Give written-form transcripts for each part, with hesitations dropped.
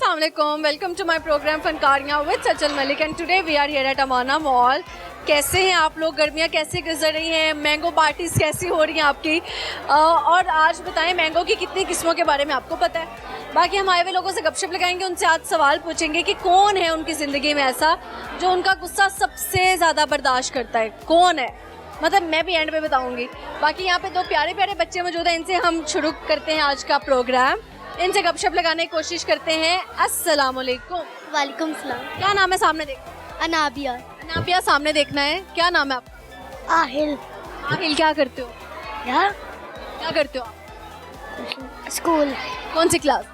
Assalamualaikum. Welcome to my program फनकारियाँ with Sachal Malik and today we are here at Amana mall. कैसे हैं आप लोग? गर्मियाँ कैसे गुजर रही हैं? मैंगो पार्टीज कैसी हो रही हैं आपकी? और आज बताएं मैंगो की कितनी किस्मों के बारे में आपको पता है? बाकी हम आए हुए लोगों से गपशप लगाएंगे, उनसे आज सवाल पूछेंगे कि कौन है उनकी ज़िंदगी में ऐसा जो उनका गुस्सा सबसे ज़्यादा बर्दाश्त करता है, कौन है? मतलब मैं भी एंड पे बताऊंगी. बाकी यहाँ पे दो प्यारे प्यारे बच्चे मौजूद हैं, इनसे हम शुरू करते हैं आज का प्रोग्राम. इनसे गपशप लगाने की कोशिश करते हैं. अस्सलाम वालेकुम. वालेकुम सलाम. क्या नाम है? सामने देख. अनाबिया. अनाबिया सामने देखना है. क्या नाम है आपका? आहिल. आहिल. क्या करते हो? यार क्या करते हो आप? स्कूल. कौन सी क्लास?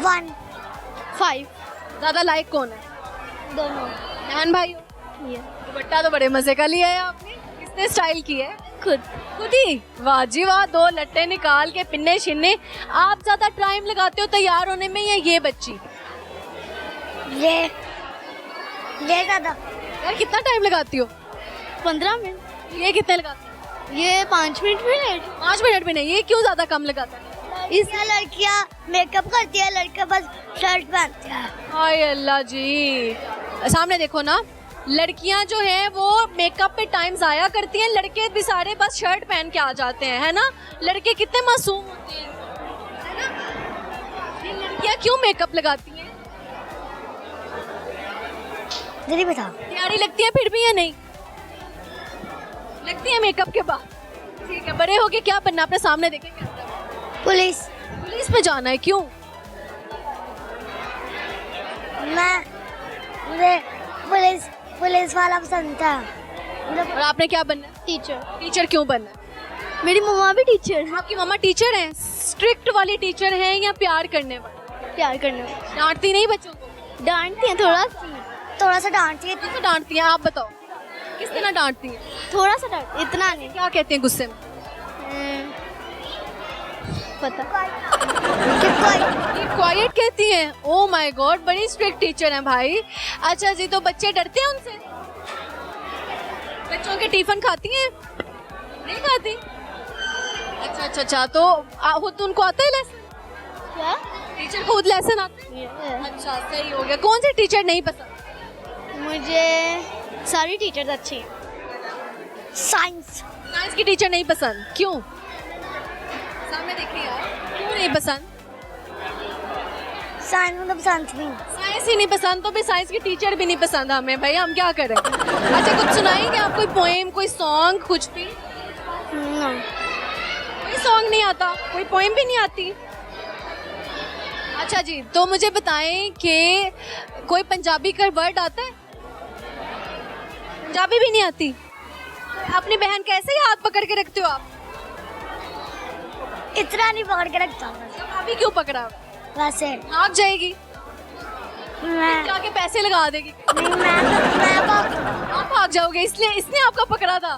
1 5. ज़्यादा लाइक कौन है? दोनों. बहन भाई हो? ये दुपट्टा तो बड़े मजे का लिया है आपने. किसने स्टाइल की है? खुद. खुद ही. वाह जी वाह. दो लट्टे निकाल के पिन्ने शिन्ने. आप ज्यादा टाइम लगाते हो तैयार होने में या ये बच्ची? ये ज़्यादा. यार कितना टाइम लगाती हो? 15 मिनट. ये कितने लगाती हो? ये 5 मिनट. 5 मिनट भी नहीं. ये क्यों ज्यादा कम लगाता है? इसलिए लड़कियाँ मेकअप करती है, लड़के बस शर्ट पहनते हैं. हाय अल्लाह जी. सामने देखो ना, लड़कियां जो हैं वो मेकअप पे टाइम ज़ाया करती हैं, लड़के भी सारे बस शर्ट पहन के आ जाते हैं, है ना? लड़के कितने मासूम होते हैं, है ना? ये लड़कियां क्यों मेकअप लगाती हैं? जल्दी बता. प्यारी लगती है फिर भी या नहीं लगती है मेकअप के बाद? ठीक है. बड़े होके क्या बनना? अपने सामने देखेंगे. पुलिस. पुलिस में जाना है. क्यों? मुझे पुलिस वाला पसंद था. और आपने क्या बनना है? टीचर. टीचर. क्यों बनना है? मेरी मम्मा भी टीचर है. आपकी मम्मा टीचर हैं? स्ट्रिक्ट वाली टीचर हैं या प्यार करने वाली? प्यार करने में डांटती नहीं बच्चों को? डांटती हैं. थोड़ा सा डांटती है. किससे डांटती हैं? आप बताओ किस तरह डांटती हैं? थोड़ा सा डांट, इतना नहीं. क्या कहते हैं गुस्से में? पता. क्वाइट कहती हैं. ओ माय गॉड, बड़ी स्ट्रिक्ट टीचर हैं भाई. अच्छा जी, तो बच्चे डरते हैं उनसे? बच्चों के टिफिन खाती हैं? नहीं खाती. अच्छा अच्छा अच्छा. तो खुद उनको आता है लेसन? क्या? टीचर को खुद लेसन आता है? अच्छा, सही हो गया. कौन सी टीचर नहीं पसंद? मुझे सारी टीचर्स अच्छी हैं. साइंस की टीचर नहीं पसंद. क्यों? सामने देखिए यार. क्यों नहीं पसंद? साइंस मतलब पसंद नहीं. साइंस ही नहीं पसंद तो भी साइंस की टीचर भी नहीं पसंद हमें. भाई हम क्या करें? अच्छा, कुछ सुनाएंगे आप? कोई पोएम, कोई सॉन्ग, कुछ भी? कोई सॉन्ग नहीं आता? कोई पोएम भी नहीं आती? अच्छा जी, तो मुझे बताएं कि कोई पंजाबी का वर्ड आता है? पंजाबी भी नहीं आती? अपनी बहन कैसे ही हाथ पकड़ के रखते हो आप? इतना नहीं पकड़ के रखता. अभी क्यों पकड़ा? वैसे भाग जाएगी. मैं जाके पैसे लगा देगी. मैं आप भाग जाओगे इसलिए इसने आपका पकड़ा था.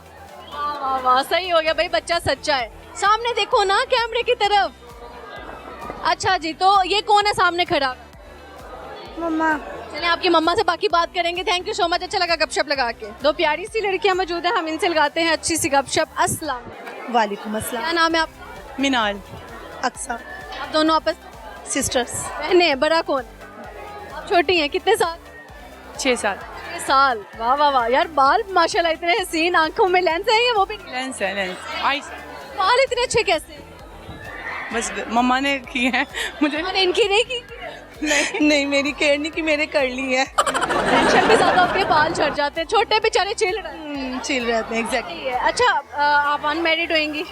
वाह वाह वाह, सही हो गया भाई. बच्चा सच्चा है. सामने देखो ना कैमरे की तरफ. अच्छा जी, तो ये कौन है सामने खड़ा? मम्मा. चलिए आपकी मम्मा से बाकी बात करेंगे. Thank you so much. अच्छा लगा गपशप लगा के. दो प्यारी सी लड़कियां मौजूद हैं, हम इनसे लगाते हैं अच्छी सी गपशप. अस्सलाम. वालेकुम अस्सलाम. क्या नाम है आपका? मिनाल. अक्सा. आप दोनों आपस सिस्टर्स. बहने हैं. बड़ा कौन? आप छोटी हैं. कितने साल? 6 साल. 6 साल. वाह वाह वाह यार. बाल माशाल्लाह इतने हसीन. आंखों में लेंस है या वो भी? लेंस है, लेंस. आइस. बाल इतने अच्छे कैसे? बस मम्मा ने की है. मुझे मैंने इनकी नहीं की. नहीं मेरी केयर नहीं की, मेरे कर ली है. टेंशन भी ज्यादा होती है, बाल झड़ जाते हैं. छोटे बेचारे चिल रहे हैं. चिल रहते हैं. एग्जैक्टली. अच्छा, आप अनमैरिड होंगी?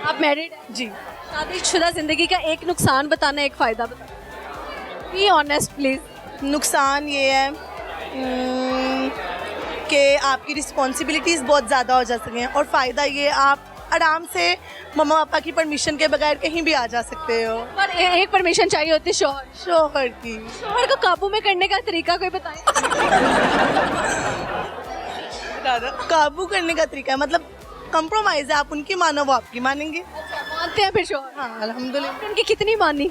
आप मैरिड हैं? जी. शादीशुदा जिंदगी का एक नुकसान बताना, एक फायदा बताना. Be honest please. नुकसान ये है कि आपकी रिस्पॉन्सिबिलिटीज़ बहुत ज़्यादा हो जा सके हैं, और फ़ायदा ये आप आराम से मम्मा पापा की परमिशन के बगैर कहीं भी आ जा सकते हो. पर एक परमिशन चाहिए होती है शोहर की. शोहर को काबू में करने का तरीका कोई बताएं. काबू करने का तरीका है मतलब कंप्रोमाइज है. आप उनकी मानो, वो आपकी मानेंगे. मानते हैं फिर शोहर? हाँ अल्हम्दुलिल्लाह. उनकी कितनी मानी?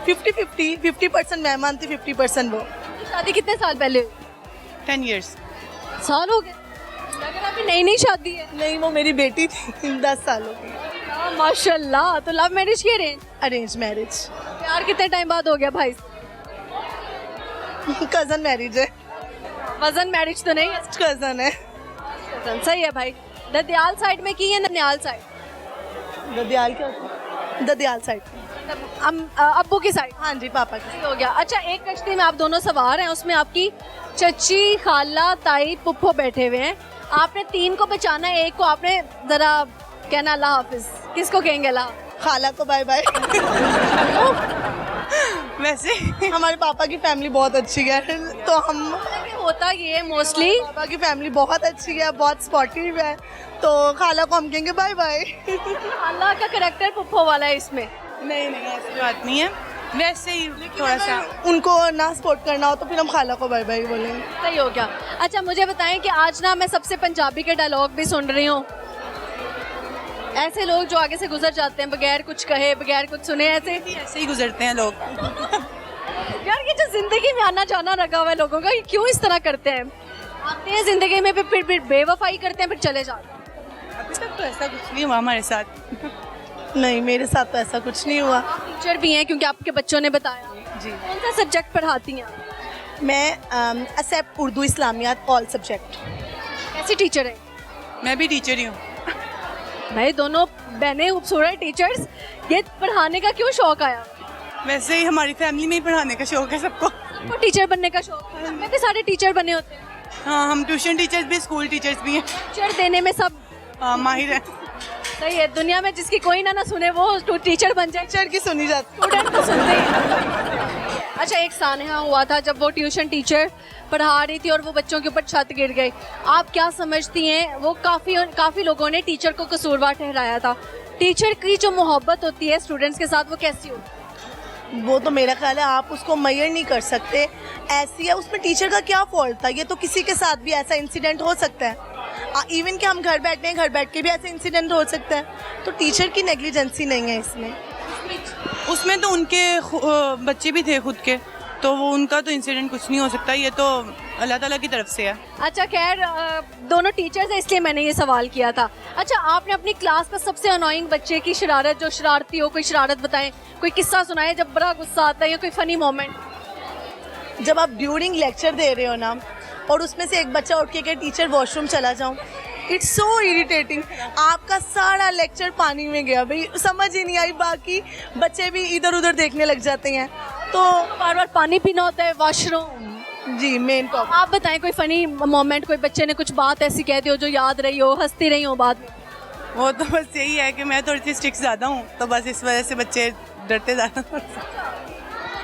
50-50. 50% मैं मानती, 50% वो. शादी कितने साल पहले हुई? 10 years. साल हो गए. लग रहा अभी नई नई शादी है. नहीं, वो मेरी बेटी थी. 10 सालों की. माशाल्लाह. तो लव मैरिज की अरेंज? Arrange marriage. यार कितने टाइम बाद हो गया भाई? कज़न मैरिज है, वजन मैरिज तो नहीं है? कज़न है। सही है भाई। ददियाल साइड में की है ननियाल साइड? ददियाल क्या होता है? ददियाल साइड। अब्बू की साइड? हाँ जी, पापा की। सही हो गया। अच्छा, एक कश्ती में आप दोनों सवार हैं, उसमें आपकी चची, खाला, ताई, पुप्पो बैठे हुए हैं। आपने 3 को बचाना है, एक को आपने जरा कहना अल्लाह हाफिज। किसको कहेंगे अल्लाह? खाला को बाय बाय। वैसे हमारे पापा की फैमिली बहुत अच्छी है, तो हम होता ये है मोस्टली, पापा की फैमिली बहुत अच्छी है, बहुत सपोर्टिव है, तो खाला को हम कहेंगे बाय बाय। अल्लाह का करेक्टर पुप्पो वाला है इसमें। नहीं नहीं, ऐसी बात नहीं है, वैसे ही थोड़ा सा उनको ना सपोर्ट करना हो तो फिर हम खाला को बाय बाय बोलेंगे। सही हो गया। अच्छा, मुझे बताएं कि आज ना मैं सबसे पंजाबी के डायलॉग भी सुन रही हूँ। ऐसे लोग जो आगे से गुजर जाते हैं बगैर कुछ कहे, बगैर कुछ सुने, ऐसे ही गुजरते हैं लोग। यार ये जो जिंदगी में आना जाना लगा हुआ है लोगों का, ये क्यों इस तरह करते हैं? आते हैं जिंदगी में फिर बेवफाई करते हैं, फिर चले जाते हैं। अभी तक तो ऐसा कुछ नहीं हुआ हमारे साथ। नहीं, मेरे साथ तो ऐसा कुछ नहीं हुआ। आप टीचर भी हैं क्योंकि आपके बच्चों ने बताया। जी, कौन सा सब्जेक्ट पढ़ाती हैं? मैं एक्सेप्ट उर्दू इस्लामियात ऑल सब्जेक्ट। कैसी टीचर है? मैं भी टीचर ही हूँ। भाई दोनों बहनें खूबसूरत टीचर्स, ये पढ़ाने का क्यों शौक आया? वैसे ही हमारी फैमिली में ही पढ़ाने का शौक है सबको। तो टीचर बनने का शौक है? हमें भी सारे टीचर बने होते हैं। हाँ, हम ट्यूशन टीचर्स भी, स्कूल टीचर्स भी हैं। टीचर देने में सब माहिर हैं। सही है। दुनिया में जिसकी कोई ना सुने वो टीचर बन जाए। टीचर की सुनी जाती। स्टूडेंट तो सुनते ही। अच्छा, एक सानहा हुआ था जब वो ट्यूशन टीचर पढ़ा रही थी और वो बच्चों के ऊपर छत गिर गई। आप क्या समझती हैं? वो काफ़ी लोगों ने टीचर को कसूरवार ठहराया था। टीचर की जो मोहब्बत होती है स्टूडेंट्स के साथ, वो कैसी होती है? वो तो मेरा ख्याल है आप उसको मेजर नहीं कर सकते। ऐसी है, उसमें टीचर का क्या फॉल्ट था? ये तो किसी के साथ भी ऐसा इंसिडेंट हो सकता है। इवन कि हम घर बैठे हैं, घर बैठ के भी ऐसा इंसिडेंट हो सकता है। तो टीचर की नेग्लिजेंसी नहीं है इसमें। उसमें तो उनके बच्चे भी थे खुद के, तो वो उनका तो इंसिडेंट कुछ नहीं हो सकता। ये तो अल्लाह ताला की तरफ से है। अच्छा, खैर दोनों टीचर्स हैं इसलिए मैंने ये सवाल किया था। अच्छा, आपने अपनी क्लास का सबसे अनोइंग बच्चे की शरारत, जो शरारती हो, कोई शरारत बताएं, कोई किस्सा सुनाए जब बड़ा गुस्सा आता है, या कोई फनी मोमेंट? जब आप ड्यूरिंग लेक्चर दे रहे हो ना, और उसमें से एक बच्चा उठ के कहे टीचर वॉशरूम चला जाऊं, इट्स सो इरिटेटिंग। आपका सारा लेक्चर पानी में गया, भाई समझ ही नहीं आई। बाकी बच्चे भी इधर उधर देखने लग जाते हैं, तो बार बार पानी पीना होता है, वॉशरूम। जी, मेन प्रॉब्लम। आप बताएं कोई फनी मोमेंट, कोई बच्चे ने कुछ बात ऐसी कह दी हो जो याद रही हो, हंसती रही हो बाद में? वो तो बस यही है कि मैं थोड़ी सी स्ट्रिक्ट ज़्यादा हूँ, तो बस इस वजह से बच्चे डरते ज़्यादा।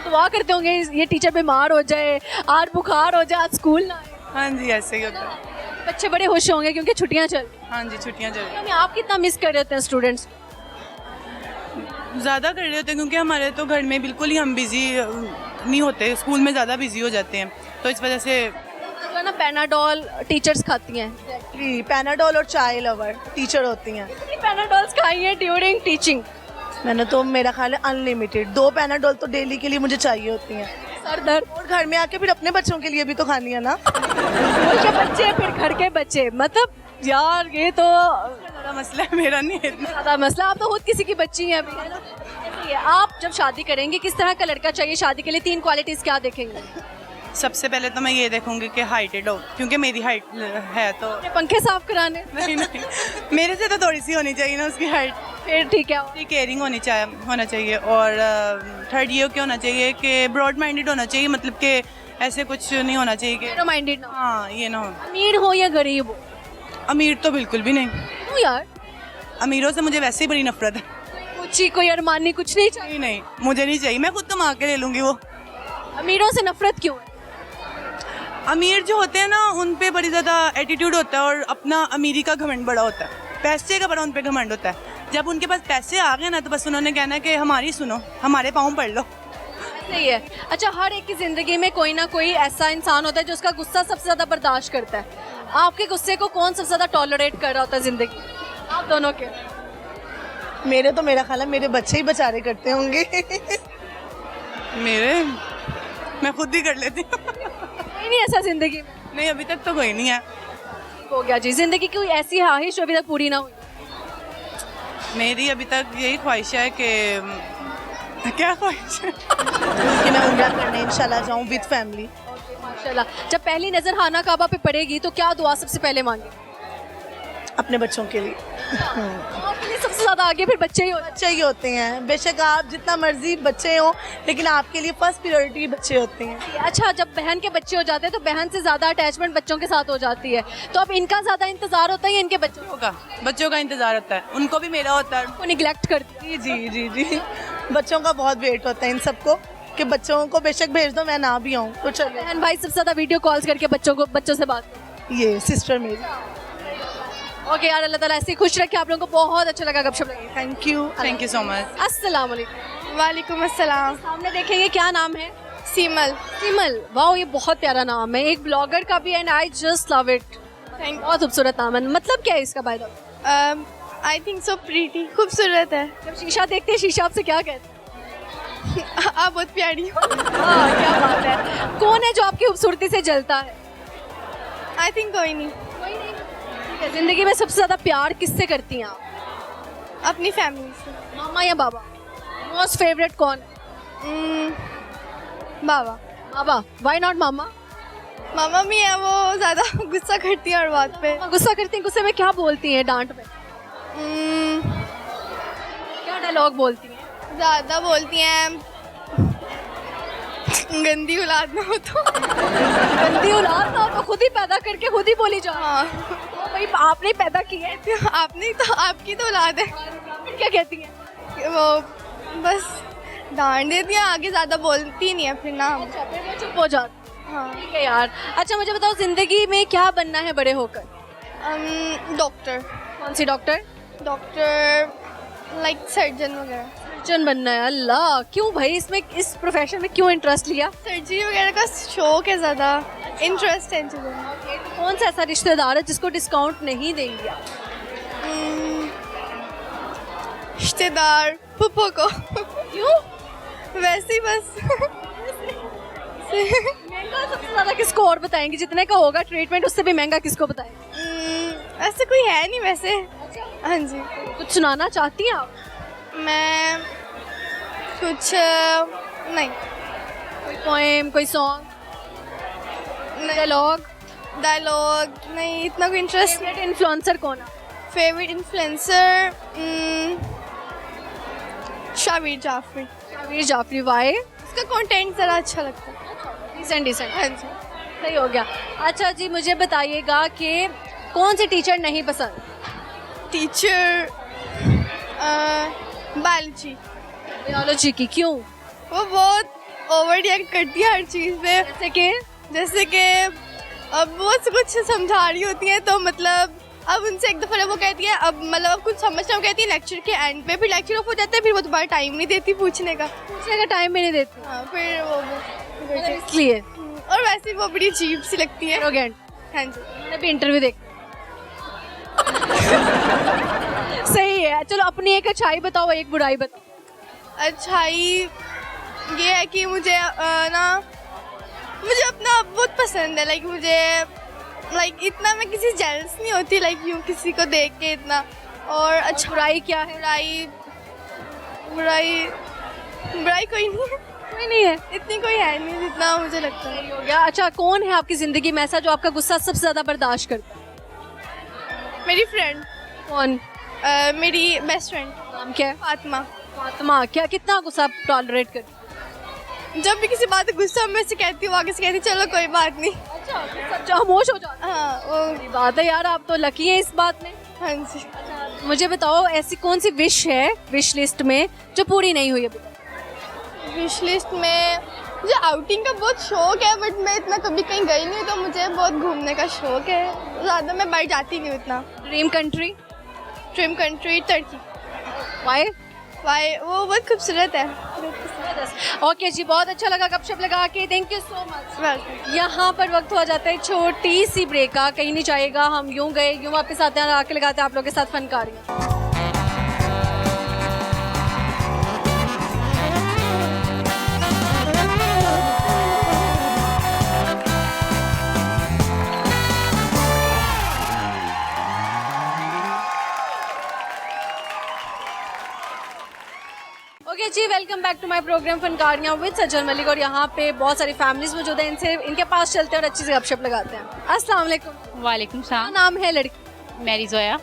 दुआ करते होंगे ये टीचर बीमार हो जाए, आज बुखार हो जाए, आज स्कूल ना आए। हाँ जी, ऐसे ही होता है। बच्चे बड़े खुश होंगे क्योंकि छुट्टियां चल रही हाँ जी, छुट्टियाँ चल रही हैं। आप कितना मिस कर रहे होते हैं स्टूडेंट्स? हैं। ज़्यादा कर रहे होते हैं क्योंकि हमारे तो घर में बिल्कुल ही हम बिज़ी नहीं होते, स्कूल में ज़्यादा बिज़ी हो जाते हैं, तो इस वजह से जो है ना पैनाडोल टीचर्स खाती हैं। पैनाडोल और चाय लवर टीचर होती हैं। पैनाडोल्स खाई हैं ड्यूरिंग टीचिंग? मैंने तो, मेरा ख्याल है अनलिमिटेड 2 पैनाडोल तो डेली के लिए मुझे चाहिए होती हैं। सर दर्द? और घर में आके फिर अपने बच्चों के लिए भी तो खानी है ना। स्कूल के बच्चे फिर घर के बच्चे, मतलब यार ये तो ज़्यादा मसला है, मेरा नहीं है इतना। ज्यादा मसला। आप तो खुद किसी की बच्ची हैं अभी, है ना? ऐसे ही है। आप जब शादी करेंगे किस तरह का लड़का चाहिए शादी के लिए? 3 क्वालिटीज क्या देखेंगे? सबसे पहले तो मैं ये देखूंगी कि हाइटेड हो, क्योंकि मेरी हाइट है तो। पंखे साफ कराने? नहीं, मेरे से तो थोड़ी सी होनी चाहिए ना उसकी हाइट। फिर ठीक है। केयरिंग होना चाहिए और थर्ड ये क्या होना चाहिए कि ब्रॉड माइंडेड होना चाहिए, मतलब कि ऐसे कुछ नहीं होना चाहिए कि Narrow minded ना हो। हाँ, ये ना हो। अमीर हो या गरीब हो? अमीर तो बिल्कुल भी नहीं। क्यों यार? अमीरों से मुझे वैसे ही बड़ी नफरत है। ऊंची कोई अरमानी कुछ नहीं चाहिए? नहीं, मुझे नहीं चाहिए, मैं खुद कमा के ले लूँगी वो। अमीरों से नफरत क्यों है? अमीर जो होते हैं ना, उन पे बड़ी ज़्यादा एटीट्यूड होता है और अपना अमीरी का घमंड बड़ा होता है, पैसे का बड़ा उन पे घमंड होता है। जब उनके पास पैसे आ गए ना, तो बस उन्होंने कहना है कि हमारी सुनो, हमारे पाँव पढ़ लो। सही है। अच्छा, हर एक की जिंदगी में कोई ना कोई ऐसा इंसान होता है जो उसका गुस्सा सबसे ज्यादा बर्दाश्त करता है। आपके गुस्से को कौन सबसे ज्यादा टॉलरेट कर रहा होता है जिंदगी? आप दोनों के? मेरे तो, मेरा ख्याल है मेरे बच्चे ही बेचारे करते होंगे। मैं खुद ही कर लेती हूँ। कोई नहीं ऐसा जिंदगी में? नहीं, अभी तक तो कोई नहीं है। हो गया जी। जिंदगी की कोई ऐसी ख्वाहिश जो अभी तक पूरी ना हुई? मेरी अभी तक यही ख्वाहिश है कि क्या ख्वाहिश है? कि मैं उम्रा करने इंशाल्लाह जाऊँ विद फैमिली। माशाल्लाह। जब पहली नजर खाना काबा पे पड़ेगी तो क्या दुआ सबसे पहले मांगे? अपने बच्चों के लिए। आपके लिए सबसे ज्यादा आगे फिर बच्चे ही होते बच्चे ही होते हैं, बेशक आप जितना मर्जी बच्चे हो, लेकिन आपके लिए फर्स्ट प्रायोरिटी बच्चे होते हैं। हैं। अच्छा, जब बहन के बच्चे हो जाते हैं तो बहन से ज्यादा अटैचमेंट बच्चों के साथ हो जाती है, तो अब इनका ज्यादा इंतजार होता है या इनके बच्चों बच्चों का इंतजार होता है, उनको भी मेरा होता है। को निगलेक्ट करती है? जी जी जी जी, बच्चों का बहुत वेट होता है इन सबको कि बच्चों को बेशक भेज दो, मैं ना भी आऊँ तो चलो। बहन भाई सबसे ज्यादा वीडियो कॉल्स करके बच्चों से बात करते ये सिस्टर मेरी। हैं। ओके यार, अल्लाह ताला ऐसे ही खुश रखे। आप लोगों को बहुत अच्छा लगा गपशप लगी। Thank you so much. अस्सलाम वालेकुम। वालेकुम अस्सलाम। सामने देखेंगे, क्या नाम है? सीमल। सिमल। वाओ, ये बहुत प्यारा नाम है, एक ब्लॉगर का भी, and I just love it. Thank बहुत खूबसूरत नाम है। मतलब क्या है इसका by the way? I think so pretty, खूबसूरत है। जब शीशा देखते हैं, शीशा आपसे क्या कहता है? आप बहुत प्यारी हो। हाँ, क्या बात है। कौन है जो आपकी खूबसूरती से जलता है? आई थिंक कोई नहीं। कोई नहीं। ठीक है, जिंदगी में सबसे ज्यादा प्यार किससे करती हैं आप? अपनी फैमिली से। मामा या बाबा? मोस्ट फेवरेट कौन है? बाबा। बाबा। व्हाई नॉट मामा? मामा भी है, वो ज़्यादा गुस्सा करती है हर बात पे। गुस्सा करती हैं? गुस्से में क्या बोलती हैं डांट में? क्या डायलॉग बोलती हैं? ज़्यादा बोलती हैं, गंदी औलाद ना हो तो। गंदी औलाद ना हो तो खुद ही पैदा करके खुद ही बोली जाओ। हाँ, तो भाई आपने ही पैदा की है। आपने तो, आपकी तो औलाद है। फिर क्या कहती हैं? वो बस डांट देती है, आगे ज़्यादा बोलती नहीं है फिर ना। अच्छा, फिर वो चुप हो जाती है। हाँ। ठीक है यार। अच्छा, मुझे बताओ, जिंदगी में क्या बनना है बड़े होकर? डॉक्टर। कौन सी डॉक्टर? डॉक्टर लाइक सर्जन वगैरह। सर्जन बनना है। अल्लाह, क्यों भाई, इसमें इस प्रोफेशन में क्यों इंटरेस्ट लिया? सर्जरी वगैरह का शौक है, ज़्यादा इंटरेस्ट है इन चीज़ों में। कौन सा ऐसा रिश्तेदार है जिसको डिस्काउंट नहीं देंगे आप? रिश्तेदार फूफो को। क्यों? वैसे ही बस। महंगा सबसे ज्यादा किसको और बताएंगे? जितने का होगा ट्रीटमेंट उससे भी महंगा किसको बताएंगे? ऐसे कोई है नहीं वैसे। हाँ जी। कुछ सुनाना चाहती हैं आप? मैं कुछ नहीं। कोई पोएम, कोई सॉन्ग, डायलॉग? डायलॉग नहीं, इतना कोई इंटरेस्ट। फेवरेट इन्फ्लुएंसर कौन है? Favourite influencer Shavir Jafri. Shavir Jafri. Why? उसका कंटेंट ज़रा अच्छा लगता है। डिसेंट। हाँ जी। सही हो गया। अच्छा जी, मुझे बताइएगा कि कौन से टीचर नहीं पसंद? Teacher biology. बायोलॉजी की? क्यों? वो बहुत ओवर रिएक्ट करती है हर चीज़ पे। जैसे कि अब वो कुछ समझा रही होती है तो मतलब अब उनसे एक दफ़ा वो कहती है, अब मतलब अब कुछ समझना, वो कहती है लेक्चर के एंड पे, फिर लेक्चर ऑफ हो जाता है, फिर वो दोबारा टाइम नहीं देती पूछने का। टाइम में नहीं देती? हाँ, फिर वो इसलिए। और वैसे वो बड़ी अजीब सी लगती है। एरोगेंट। हाँ जी। मैंने भी इंटरव्यू देख। सही है। चलो, अपनी एक अच्छाई बताओ, एक बुराई बताओ। अच्छाई ये है कि मुझे मुझे अपना बहुत पसंद है। लाइक इतना मैं किसी जेलस नहीं होती, लाइक यूँ किसी को देख के इतना। और अच्छा, बुराई क्या है? बुराई कोई नहीं है। कोई नहीं है? इतनी कोई है नहीं जितना मुझे लगता है। हो गया। अच्छा, कौन है आपकी जिंदगी में ऐसा जो आपका गुस्सा सबसे ज्यादा बर्दाश्त करता है? मेरी फ्रेंड। कौन? मेरी बेस्ट फ्रेंड। नाम क्या है? फातिमा। फातिमा। क्या, कितना गुस्सा टॉलरेट करती? जब भी किसी बात गुस्सा में से कहती हूँ, आगे से कहती चलो कोई बात नहीं। अच्छा, खामोश हो जाता? हाँ, वो बड़ी बात है यार, आप तो लकी हैं इस बात में। हाँ जी। मुझे बताओ, ऐसी कौन सी विश है विश लिस्ट में जो पूरी नहीं हुई अभी तक? विश लिस्ट में मुझे आउटिंग का बहुत शौक है, बट मैं इतना कभी कहीं गई नहीं, तो मुझे बहुत घूमने का शौक है। ज़्यादा मैं बाहर जाती नहीं हूँ इतना। Dream country? Dream country Turkey. Why? वो बहुत खूबसूरत है। ओके जी, बहुत अच्छा लगा गपशप लगा के। Thank you so much. Welcome. यहाँ पर वक्त हो जाता है छोटी सी ब्रेक का। कहीं नहीं जाएगा, हम यूं गए यूं वापस आते हैं, आके लगाते हैं आप लोगों के साथ फनकारियाँ। ओके जी, welcome back to my program फनकारियाँ विद सजल मलिक। और यहाँ पे बहुत सारी फैमिलीज मौजूद हैं, इनसे इनके पास चलते हैं और अच्छी से गपशप लगाते हैं। अस्सलाम वालेकुम। वालेकुम क्या सलाम। नाम है लड़की? मेरी जोया।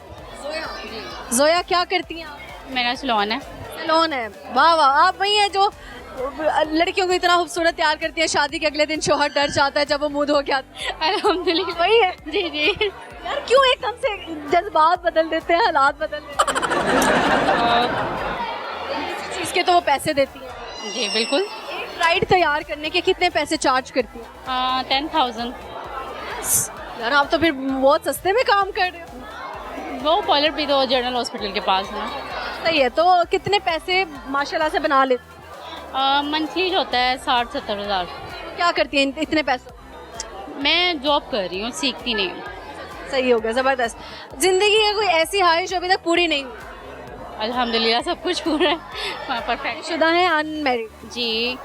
जोया, क्या करती हैं आप? मेरा सलोन है। सैलून है। वाह वाह, आप वही हैं जो लड़कियों को इतना खूबसूरत तैयार करती है, शादी के अगले दिन शौहर डर जाता है जब वो मुंह धो के आते हैं। अल्हम्दुलिल्लाह। वही है। जी जी। यार क्यों एकदम से जज्बात बदल देते हैं, हालात बदल देते हैं। इस चीज़ के तो वो पैसे देती हैं। जी बिल्कुल। एक ब्राइड तैयार करने के कितने पैसे चार्ज करती हैं? 10,000। यार आप तो फिर बहुत सस्ते में काम कर रहे हो। वो पार्लर भी तो जनरल हॉस्पिटल के पास है। सही है। तो कितने पैसे माशाल्लाह से बना लेते? मंथली होता है 60-70 हज़ार। क्या करती हैं इतने पैसों? मैं जॉब कर रही हूँ, सीखती नहीं हूँ। सही हो गया, ज़बरदस्त। ज़िंदगी की कोई ऐसी ख्वाहिश जो अभी तक पूरी नहीं हुई? अल्हम्दुलिल्लाह सब कुछ पूरा है, परफेक्ट। शुदा है, अनमैरिड? जी।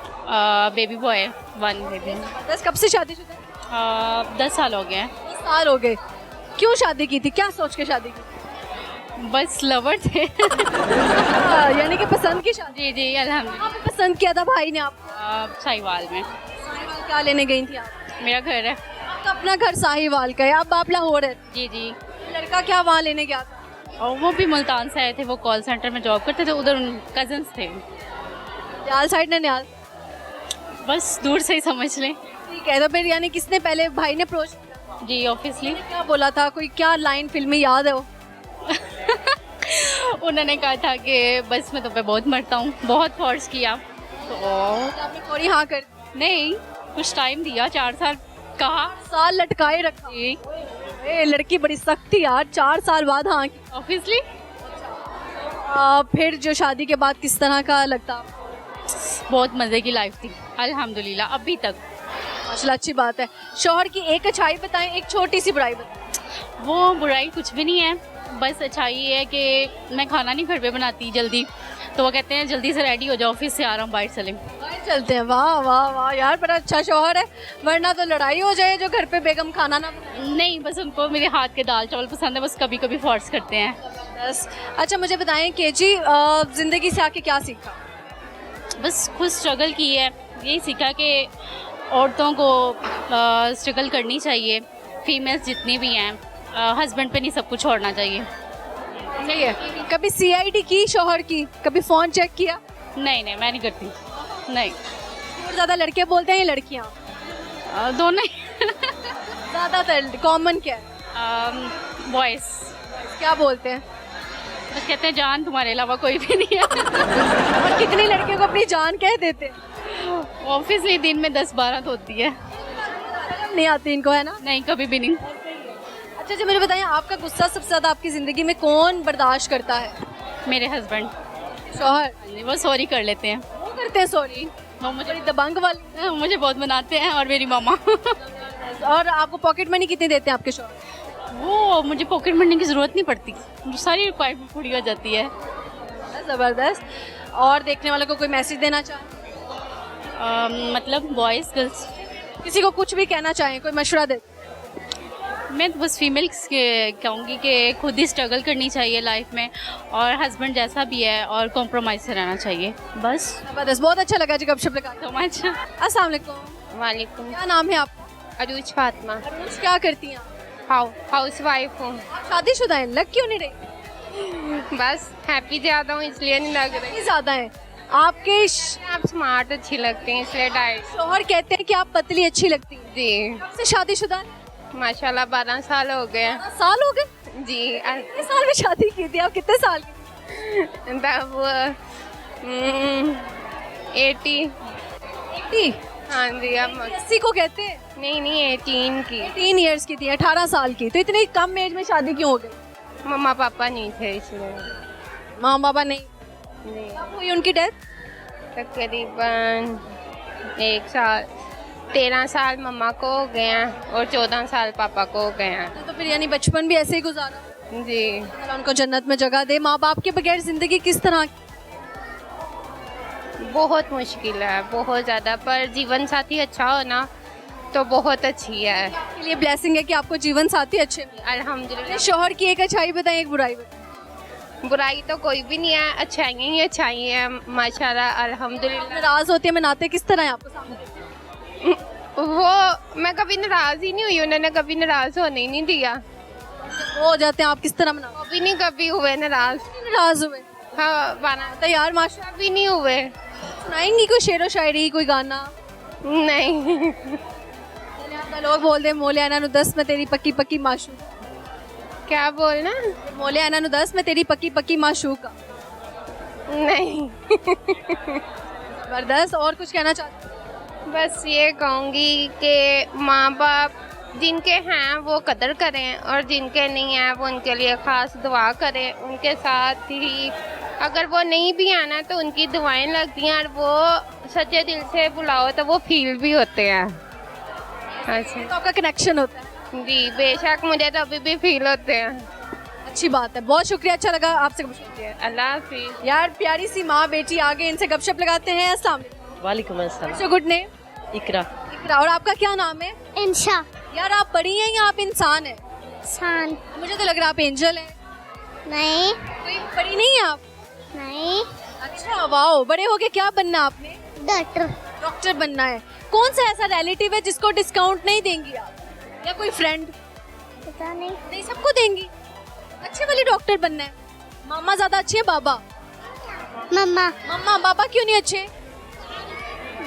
Baby boy 1 baby. बस कब से शादीशुदा है? 10 साल हो गए हैं। 10 साल हो गए। क्यों शादी की थी, क्या सोच के शादी की? बस लवर थे। यानी कि पसंद की शादी? जी जी अल्हम्दुलिल्लाह। आपने पसंद किया था भाई ने आपको? साहिवाल में। साहिवाल क्या लेने गई थी आप? मेरा घर है। आपका अपना घर साहिवाल का है, अब आप लाहौर है। जी जी। लड़का क्या वहाँ लेने गया था? और वो भी मुल्तान से आए थे, वो कॉल सेंटर में जॉब करते थे, उधर कजन्स थे। न्याल साइड ने न्याल? बस दूर से ही समझ लें। ठीक है। तो फिर यानी किसने पहले, भाई ने अप्रोच किया? जी ऑब्वियसली। क्या बोला था, कोई क्या लाइन फिल्मी याद है वो? उन्होंने कहा था कि बस मैं तो पे बहुत मरता हूँ, बहुत फोर्स किया तो आपने थोड़ी हाँ कर? नहीं, कुछ टाइम दिया, 4 साल कहा। साल लटकाए रखा। जी ए, लड़की बड़ी सख्त थी यार, 4 साल बाद हाँ की। ऑब्वियसली। फिर जो शादी के बाद किस तरह का लगता? बहुत मज़े की लाइफ थी अल्हम्दुलिल्लाह अभी तक। माशाल्लाह, अच्छी बात है। शौहर की एक अच्छाई बताएं, एक छोटी सी बुराई बताएं। वो बुराई कुछ भी नहीं है, बस अच्छाई ये है कि मैं खाना नहीं घर पे बनाती जल्दी, तो वो कहते हैं जल्दी से रेडी हो जाओ, ऑफिस से आ रहा हूँ, बाहर चलें। बाहर चलते हैं। वाह वाह वाह यार, बड़ा अच्छा शौहर है, वरना तो लड़ाई हो जाए जो घर पे बेगम खाना ना बनाए। नहीं, बस उनको मेरे हाथ के दाल चावल पसंद है, बस कभी कभी फोर्स करते हैं। बस। अच्छा मुझे बताएं कि जी ज़िंदगी से आके क्या सीखा? बस खुद स्ट्रगल की है, यही सीखा कि औरतों को स्ट्रगल करनी चाहिए, फीमेल्स जितनी भी हैं, हस्बैंड पे नहीं सब कुछ छोड़ना चाहिए। सही है। कभी CID की शौहर की, कभी फ़ोन चेक किया? नहीं नहीं, मैं नहीं करती। नहीं। और ज़्यादा लड़के बोलते हैं या लड़कियाँ? दोनों ही। ज़्यादातर कॉमन क्या है? बॉयज़ क्या बोलते हैं? बस कहते हैं जान तुम्हारे अलावा कोई भी नहीं है। और कितनी लड़कियों को अपनी जान कह देते हैं? ऑब्वियसली दिन में 10-12 तो होती है। नहीं आती इनको, है ना? नहीं, कभी भी नहीं। अच्छा जी, मुझे बताइए आपका गुस्सा सबसे ज़्यादा आपकी ज़िंदगी में कौन बर्दाश्त करता है? मेरे हस्बैंड। शौहर? वो सॉरी कर लेते हैं। वो करते हैं सॉरी? वो मुझे दबंग वाली। मुझे बहुत मनाते हैं, और मेरी मामा। और आपको पॉकेट मनी कितनी देते हैं आपके शौहर? वो मुझे पॉकेट मनी की ज़रूरत नहीं पड़ती, सारी रिक्वायरमेंट पूरी हो जाती है। ज़बरदस्त। और देखने वालों को कोई मैसेज देना चाहें? मतलब बॉयज़ गर्ल्स, किसी को कुछ भी कहना चाहें, कोई मशवरा दे? मैं तो बस फीमेल्स के कहूँगी कि खुद ही स्ट्रगल करनी चाहिए लाइफ में, और हस्बैंड जैसा भी है और कॉम्प्रोमाइज़ से रहना चाहिए, बस। ज़बरदस्त, बहुत अच्छा लगा जी गपशप लगा। So much. अस्सलाम वालेकुम। वालेकुम। क्या नाम है आपका? अरूज फातिमा। अरुज, क्या करती हैं आप? हाउस वाइफ हूँ। आप शादीशुदा हैं, लग क्यों नहीं रही? बस हैप्पी ज़्यादा हूँ इसलिए नहीं लग रही। कितनी ज़्यादा हैं आपके? आप स्मार्ट अच्छी लगती हैं इसलिए डाइट। शौहर कहते हैं कि आप पतली अच्छी लगती हैं। जी कब से शादीशुदा हैं? माशाल्लाह 12 साल हो गए। 12 साल हो गए? जी कितने साल में शादी की थी आप, कितने साल की? तब 80। 80? हाँ जी। अब 80 को कहते हैं? नहीं 18 की। 3 इयर्स की थी, 18 साल की, तो इतनी कम एज में शादी क्यों हो गई? मम्मा पापा नहीं थे इसलिए। माँ बाबा नहीं? जी कब हुई उनकी डेथ? तकरीबन 1 साल 13 साल मम्मा को हो गए हैं और 14 साल पापा को हो गए हैं। तो फिर यानी बचपन भी ऐसे ही गुजारा? जी अल्लाह उनको जन्नत में जगह दे। माँ बाप के बगैर जिंदगी किस तरह की? बहुत मुश्किल है, बहुत ज़्यादा, पर जीवन साथी अच्छा हो ना तो बहुत अच्छी है। के लिए ब्लेसिंग है कि आपको जीवन साथी अच्छे मिले। अल्हम्दुलिल्लाह। शौहर की एक अच्छाई बताएं, एक बुराई बताएं। बुराई तो कोई भी नहीं है, अच्छाइयाँ ही अच्छाई हैं माशाल्लाह अल्हम्दुलिल्लाह। नाराज होती है मनाते किस तरह है आपको सामने देखते हैं? वो मैं कभी नाराज ही नहीं हुई, उन्होंने कभी नाराज होने ही नहीं दिया। जब वो हो जाते हैं आप किस तरह मनाते कभी नहीं कभी हुए नाराज। हैं? नाराज हुए हाँ बना तो यार माशा कभी नहीं हुए। सुनाएंगी कोई शेरो शायरी कोई गाना? नहीं आपका लोग बोल दे मोले आना नु 10 मैं तेरी पक्की पक्की माशूक। क्या बोलना? मोले आना नु 10 मैं तेरी पक्की पक्की माशूक। नहीं जबरदस्त। और कुछ कहना चाहते हैं? बस ये कहूँगी कि माँ बाप जिनके हैं वो कदर करें और जिनके नहीं हैं वो उनके लिए ख़ास दुआ करें। उनके साथ ही अगर वो नहीं भी आना तो उनकी दुआएं लगती हैं और वो सच्चे दिल से बुलाओ तो वो फील भी होते हैं। अच्छा तो आपका कनेक्शन होता है। जी बेशक, मुझे तो अभी भी फील होते हैं। अच्छी बात है, बहुत शुक्रिया, अच्छा लगा आपसे गपशप। अल्लाह हाफिज़। यार प्यारी सी माँ बेटी आगे इनसे गपशप लगाते हैं। अस्सलाम वालेकुम अस्सलाम। वालेकुम। Good name? इकरा। इकरा। और आपका क्या नाम है? इंशा यार आप बड़ी हैं या आप इंसान हैं? सान मुझे तो लग रहा है आप एंजल हैं। नहीं कोई बड़ी नहीं है आप? नहीं अच्छा वाओ, बड़े होके क्या बनना आपने? डॉक्टर डॉक्टर बनना है। कौन सा ऐसा रिलेटिव है जिसको डिस्काउंट नहीं देंगी आप, या कोई फ्रेंड? पता नहीं नहीं, सबको देंगी। अच्छे वाली डॉक्टर बनना है। मामा ज्यादा अच्छे है बाबा? मम्मा मम्मा। बाबा क्यों नहीं अच्छे?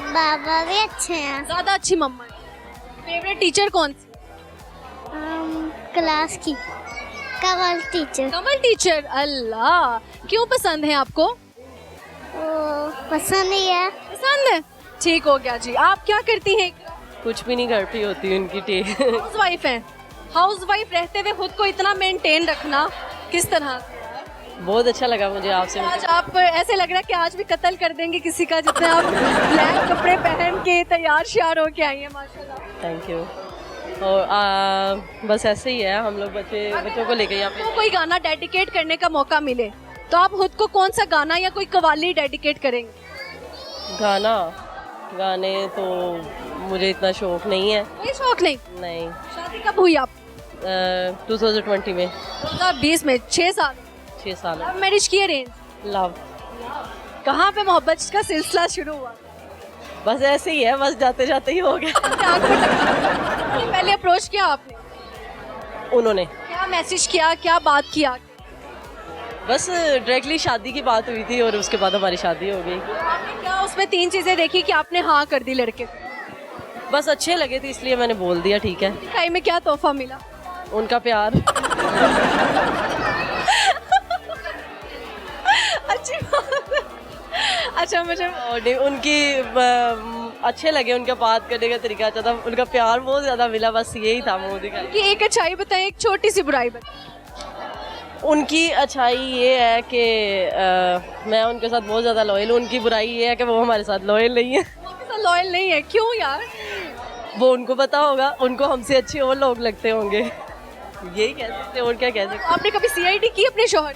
बाबा भी अच्छे हैं। ज्यादा अच्छी मम्मा है। फेवरेट टीचर कौन सी? क्लास की कमल टीचर। कमल टीचर। अल्लाह, क्यों पसंद है आपको? वो पसंद ही है। पसंद है, ठीक हो गया जी। आप क्या करती हैं? कुछ भी नहीं घर पे होती उनकी टे। हाउस वाइफ हैं। हाउस वाइफ रहते हुए खुद को इतना मेंटेन रखना किस तरह? बहुत अच्छा लगा मुझे आपसे। आज आप ऐसे लग रहा है कि आज भी कत्ल कर देंगे किसी का, जितने आप ब्लैक कपड़े पहन के तैयार श्यार होके आई हैं माशाल्लाह। Thank you. और बस ऐसे ही है, हम लोग बच्चों को लेके यहाँ तो कोई गाना डेडिकेट करने का मौका मिले तो आप खुद को कौन सा गाना या कोई कवाली डेडिकेट करेंगे? गाने तो मुझे इतना शौक नहीं है। कोई शौक नहीं? नहीं। शादी कब हुई आप? 2020 में। 2020 में। 6 साल। 6 साल। लव मैरिज की अरेंज? लव। कहाँ पे मोहब्बत का सिलसिला शुरू हुआ? बस ऐसे ही है, बस जाते जाते ही हो गया। पहले अप्रोच किया आपने? उन्होंने क्या मैसेज किया, क्या बात किया? बस डायरेक्टली शादी की बात हुई थी और उसके बाद हमारी शादी हो गई। आपने क्या उसमें 3 चीजें देखी कि आपने हाँ कर दी लड़के को? बस अच्छे लगे थे इसलिए मैंने बोल दिया ठीक है। दिखाई में क्या तोहफा मिला? उनका प्यार। अच्छी बात है। अच्छा, मुझे और उनकी अच्छे लगे, उनका बात करने का तरीका अच्छा था, उनका प्यार बहुत ज्यादा मिला, बस यही था मुंह दिखा। कि एक अच्छाई बताएं, एक छोटी सी बुराई बताएं। उनकी अच्छाई ये है कि मैं उनके साथ बहुत ज़्यादा लॉयल हूँ। उनकी बुराई ये है कि वो हमारे साथ लॉयल नहीं है। लॉयल नहीं है? क्यों यार? वो उनको पता होगा, उनको हमसे अच्छे और लोग लगते होंगे, यही कह सकते हैं, और क्या कह सकते हैं। आपने कभी सीआईडी की अपने शौहर?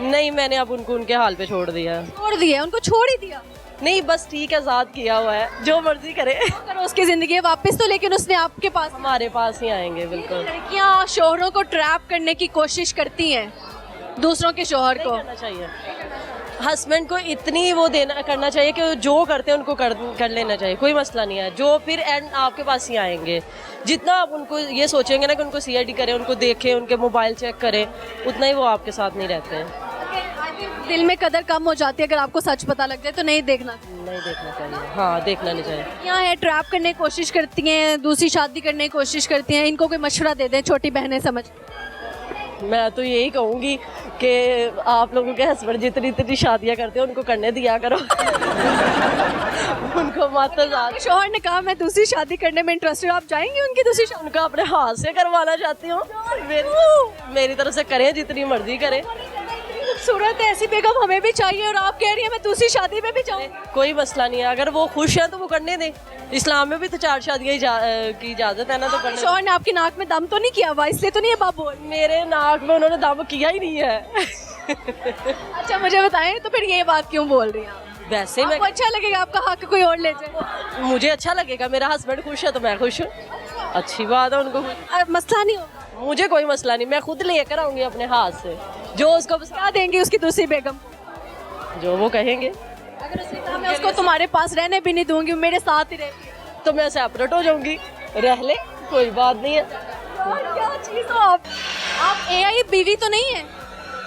नहीं, मैंने अब उनको उनके हाल पे छोड़ दिया। छोड़ दिया? उनको छोड़ ही दिया? नहीं, बस ठीक है, आज़ाद किया हुआ है, जो मर्जी करे। अगर उसकी जिंदगी है वापस तो, लेकिन उसने आपके पास। हमारे पास ही आएंगे बिल्कुल। लड़कियां शौहरों को ट्रैप करने की कोशिश करती हैं, दूसरों के शौहर को। करना चाहिए हस्बैंड को इतनी वो करना चाहिए कि जो करते हैं उनको कर लेना चाहिए, कोई मसला नहीं है। जो फिर एंड आपके पास ही आएंगे, जितना आप उनको ये सोचेंगे ना कि उनको सीआईडी करें, उनको देखें, उनके मोबाइल चेक करें, उतना ही वो आपके साथ नहीं रहते हैं। दिल में कदर कम हो जाती है अगर आपको सच पता लग जाए तो नहीं देखना चाहिए। हाँ, देखना नहीं चाहिए। यहाँ है ट्रैप करने की कोशिश करती हैं, दूसरी शादी करने की कोशिश करती हैं, इनको कोई मशवरा दे दें, छोटी बहनें समझ। मैं तो यही कहूँगी कि आप लोगों के हस्बैंड जितनी शादियाँ करते हैं उनको करने दिया करो। उनको मत ज़्यादा। शौहर ने कहा मैं दूसरी शादी करने में इंटरेस्टेड, आप जाएंगे उनकी दूसरी शादी? उनका अपने हाथ से करवाना चाहती हूँ, मेरी तरफ से करें, जितनी मर्जी करें। खूबसूरत है, ऐसी बेगम हमें भी चाहिए, और आप कह रही हैं मैं दूसरी शादी में भी जाऊँ। कोई मसला नहीं है, अगर वो खुश है तो वो करने दें। इस्लाम में भी तो 4 शादियाँ की इजाज़त है ना, तो करने। शौहर ने आपकी नाक में दम तो नहीं किया हुआ, इसलिए तो नहीं है बाबू? मेरे नाक में उन्होंने दम किया ही नहीं है। अच्छा, मुझे बताएं तो फिर ये बात क्यों बोल रही हैं आप? वैसे आपको अच्छा लगेगा आपका हक कोई और ले जाए? मुझे अच्छा लगेगा, मेरा हस्बैंड खुश है तो मैं खुश हूँ, अच्छी बात है। उनको मसला नहीं होगा? मुझे कोई मसला नहीं, मैं खुद लेकर आऊँगी अपने हाथ से। जो उसको क्या देंगे उसकी दूसरी बेगम को? जो वो कहेंगे अगर उसने कहा मैं उसको तुम्हारे पास रहने भी नहीं दूंगी, मेरे साथ ही रहती है, तो मैं सेपरेट हो जाऊंगी, रह ले, कोई बात नहीं है। यार क्या चीज हो आप एआई बीवी तो नहीं है?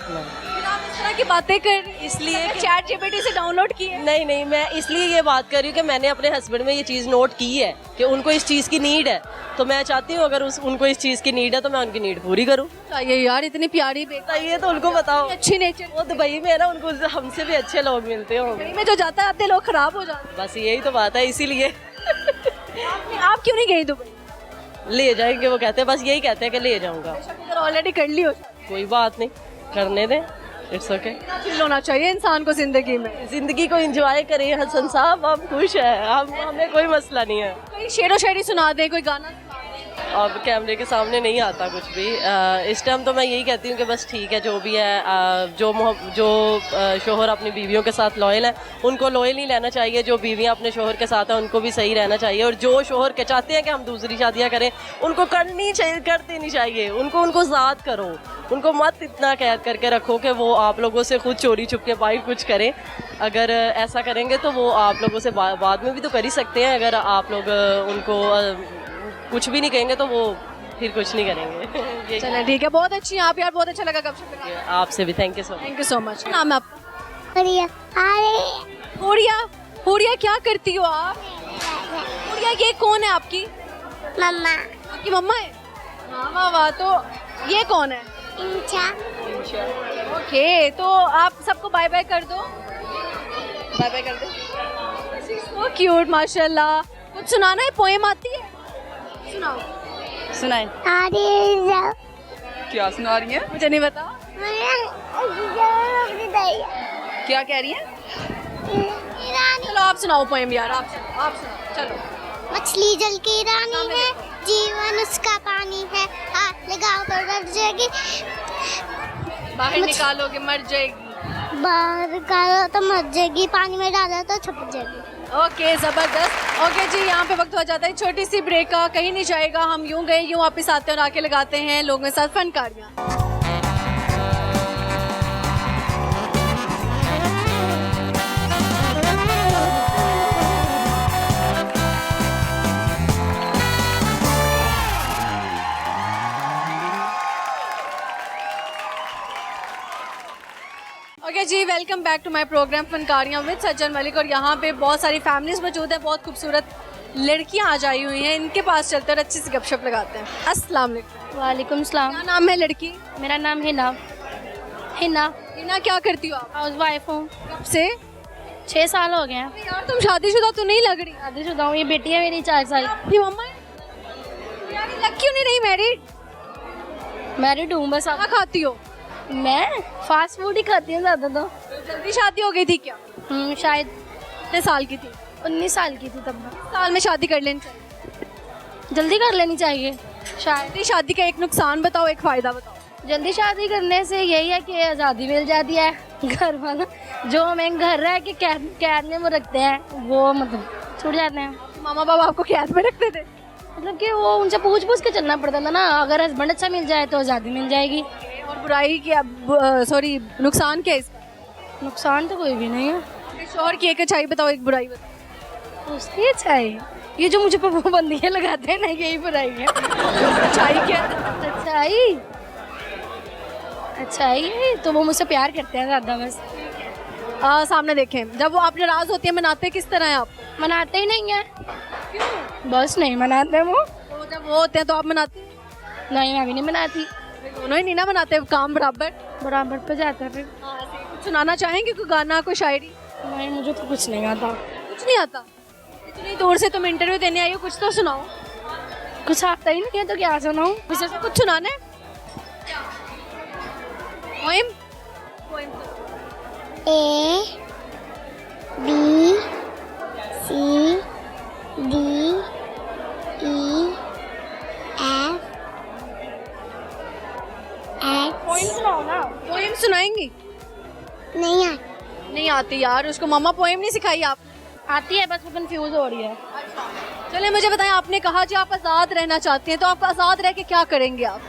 फिर आप इस तरह की बातें कर रही हैं। इसलिए चैट जीपीटी से डाउनलोड की है? नहीं, मैं इसलिए ये बात कर रही हूँ कि मैंने अपने हस्बैंड में ये चीज़ नोट की है कि उनको इस चीज़ की नीड है, तो मैं चाहती हूँ अगर उनको इस चीज़ की नीड है तो मैं उनकी नीड पूरी करूँ। चाहिए यार, इतनी प्यारी बेटा, ये तो उनको बताओ, अच्छी नेचर। वो दुबई में है ना, उनको हमसे भी अच्छे लोग मिलते होंगे। दुबई में जो जाता है आते लोग खराब हो जाते बस यही तो बात है, इसीलिए हैं। आप क्यों नहीं गई दुबई? ले जाएंगे, वो कहते हैं, बस यही कहते हैं कि ले जाऊंगा। ऑलरेडी कर ली हो, कोई बात नहीं, करने दें, इट्स ओके। चिल होना चाहिए इंसान को जिंदगी में। जिंदगी को एंजॉय करें हसन साहब, हम खुश हैं, हमें कोई मसला नहीं है। कोई शेरो शायरी सुना दे, कोई गाना सुना दे। अब कैमरे के सामने नहीं आता कुछ भी। इस टाइम तो मैं यही कहती हूँ कि बस ठीक है, जो भी है, जो शोहर अपनी बीवियों के साथ लॉयल है उनको लॉयल ही रहना चाहिए, जो बीवियाँ अपने शोहर के साथ हैं उनको भी सही रहना चाहिए, और जो शोहर के चाहते हैं कि हम दूसरी शादियाँ करें उनको करनी चाहिए, करते नहीं चाहिए, उनको ज़ाद करो, उनको मत इतना कैद करके रखो कि वो आप लोगों से खुद चोरी छुप के बाहर कुछ करें। अगर ऐसा करेंगे तो वो आप लोगों से बाद में भी तो कर ही सकते हैं। अगर आप लोग उनको कुछ भी नहीं कहेंगे तो वो फिर कुछ नहीं करेंगे। चलो ठीक है, बहुत अच्छी हैं आप यार, बहुत अच्छा लगा गपशप लगा। आपसे भी थैंक यू सो मच। नाम है आपका? हुरिया। हुरिया क्या करती हो आप? हुरिया ये कौन है आपकी? मम्मा। आपकी मम्मा है? हाँ वाह, तो ये कौन है? इंचा। ओके, तो आप सबको बाय बाय कर दो। बाय बाय कर दो। सो क्यूट माशाल्लाह। कुछ सुनाना है, पोएम आती है? सुनाओ। सुनाए। क्या सुना रही है? मुझे नहीं पता। क्या कह रही है? चलो आप सुनाओ पोएम यार, आप सुनाओ चलो। मछली जल की रानी है, जीवन उसका पानी है, हाथ लगाओ तो डर जाएगी, बाहर निकालोगे मर जाएगी, बाहर निकालो तो मर जाएगी, पानी में डालो तो छुप जाएगी। ओके जबरदस्त। ओके जी, यहाँ पे वक्त हो जाता है छोटी सी ब्रेक का, कहीं नहीं जाएगा, हम यूं गए यूं वापस आते हैं और आके लगाते हैं लोगों के साथ फनकारियाँ। ओके जी, welcome back to my program फनकारियाँ विद सज्जन मलिक। और यहाँ पे बहुत सारी फैमिलीज मौजूद हैं, बहुत खूबसूरत लड़कियाँ आज आई हुई हैं, इनके पास चलते हैं और अच्छी सी गपशप लगाते हैं। अस्सलाम वालेकुम। वालेकुम सलाम। क्या नाम है लड़की? मेरा नाम हिना। हिना हिना, क्या करती हो आप? हाउस वाइफ हूँ। कब से? 6 साल हो गए हैं। अरे यार तुम शादीशुदा तो नहीं लग रही। शादीशुदा हूँ, ये बेटी है मेरी 4 साल। आपकी मम्मा है? यार ये लग क्यों नहीं रही मैरिड? मैरिड हूँ बस। क्या खाती हो? मैं फास्ट फूड ही खाती हूँ ज़्यादा तो। जल्दी शादी हो गई थी क्या? शायद कितने साल की थी? 19 साल की थी तब मैं। साल में शादी कर लेनी चाहिए? जल्दी कर लेनी चाहिए शायद। जल्दी शादी का एक नुकसान बताओ, एक फायदा बताओ। जल्दी शादी करने से यही है कि आज़ादी मिल जाती है। घर वाला जो हमें घर रह के कैद में वो रखते हैं वो मतलब छूट जाते हैं। मामा बाबा आपको कैद में रखते थे? मतलब कि वो उनसे पूछ के चलना पड़ता था ना, अगर हस्बैंड अच्छा मिल जाए तो आज़ादी मिल जाएगी। और बुराई क्या, सॉरी नुकसान क्या है इसका? नुकसान तो कोई भी नहीं है। शोहर की एक अच्छाई बताओ, एक बुराई बताओ। उसकी अच्छाई ये जो मुझे पाबंदियाँ लगाते हैं ना, यही बुराई है। अच्छाई क्या? अच्छाई अच्छाई है तो वो मुझसे प्यार करते हैं ज़्यादा बस। सामने देखें, जब वो आप नाराज होती है मनाते किस तरह हैं आप? मनाते ही नहीं है। क्यों? बस नहीं मनाते वो। तो जब वो होते हैं तो आप मनाते हैं? नहीं, मैं भी नहीं मनाती। दोनों ही नहीं ना मनाते, काम बराबर पे जाता है फिर। कुछ सुनाना चाहेंगे, कोई गाना, कोई शायरी? नहीं, मुझे तो कुछ नहीं आता। कुछ नहीं आता? इतनी दूर से तुम इंटरव्यू देने आई हो, कुछ तो सुनाओ। कुछ आता ही नहीं है तो क्या सुनाऊं? विशेष कुछ सुनाना है? Poem? A B C D E F H। Poem सुनाएंगी? नहीं आ नहीं आती यार, उसको मम्मा पोएम नहीं सिखाई आप? आती है बस वो कंफ्यूज हो रही है। चले मुझे बताएं, आपने कहा जी आप आज़ाद रहना चाहती हैं, तो आप आज़ाद रह के क्या करेंगे आप?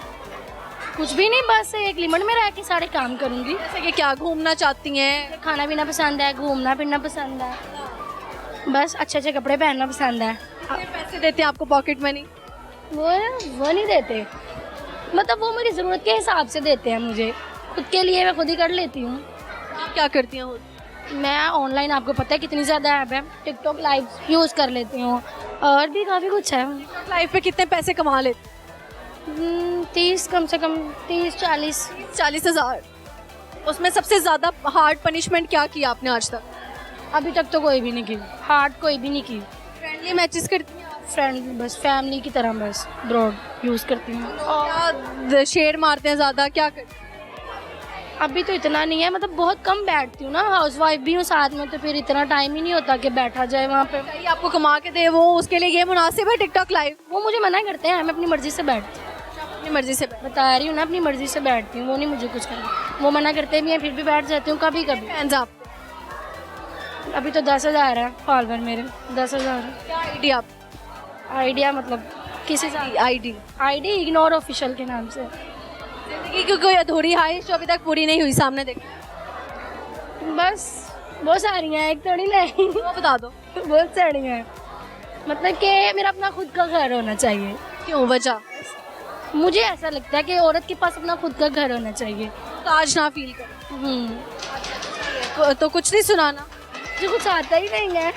कुछ भी नहीं, बस एक लिमिट में रह के सारे काम करूँगी। जैसे कि क्या घूमना चाहती हैं? खाना पीना पसंद है, घूमना फिरना पसंद है, बस अच्छे अच्छे कपड़े पहनना पसंद है। कितने पैसे देते हैं आपको पॉकेट मनी? वो नहीं देते, मतलब वो मेरी ज़रूरत के हिसाब से देते हैं मुझे, खुद के लिए मैं खुद ही कर लेती हूँ। आप क्या करती हैं खुद? मैं ऑनलाइन, आपको पता है कितनी ज़्यादा ऐप है, टिकटॉक लाइव यूज़ कर लेती हूँ और भी काफ़ी कुछ है। लाइफ पे कितने पैसे कमा लेते? 30 कम से कम 30-40 हज़ार। उसमें सबसे ज़्यादा हार्ड पनिशमेंट क्या किया आपने आज तक? अभी तक तो कोई भी नहीं की, हार्ड कोई भी नहीं की। फ्रेंडली मैचेस करती हैं? फ्रेंड बस फैमिली की तरह, बस ब्रॉड यूज़ करती हूँ। क्या शेयर मारते हैं ज़्यादा, क्या करते हैं? अभी तो इतना नहीं है, मतलब बहुत कम बैठती हूँ ना, हाउस वाइफ भी हूँ साथ में, तो फिर इतना टाइम ही नहीं होता कि बैठा जाए वहाँ पे। चाहिए आपको कमा के दे वो, उसके लिए ये मुनासिब है टिकटॉक लाइव? वो मुझे मना करते हैं, मैं अपनी मर्जी से बैठती हूँ। अपनी मर्जी से बता रही हूँ ना, अपनी मर्जी से बैठती हूँ, वो नहीं मुझे कुछ करना। वो मना करते भी हैं, फिर भी बैठ जाती हूँ कभी कभी। फैंस आप? अभी तो 10,000 है फॉलोवर मेरे, 10,000। क्या आइडिया आप? आइडिया मतलब किसी से? आईडी इग्नोर ऑफिशियल के नाम से। जिंदगी की कोई अधूरी ख्वाहिश जो अभी तक पूरी नहीं हुई सामने देख? बस बहुत सारी हैं, एक थोड़ी नहीं। वो बता दो। बहुत सारी हैं, मतलब कि मेरा अपना खुद का घर होना चाहिए। क्यों, वजह? मुझे ऐसा लगता है कि औरत के पास अपना खुद का घर होना चाहिए। ताज ना फील कर। तो कुछ नहीं सुनाना? जो कुछ आता ही नहीं है,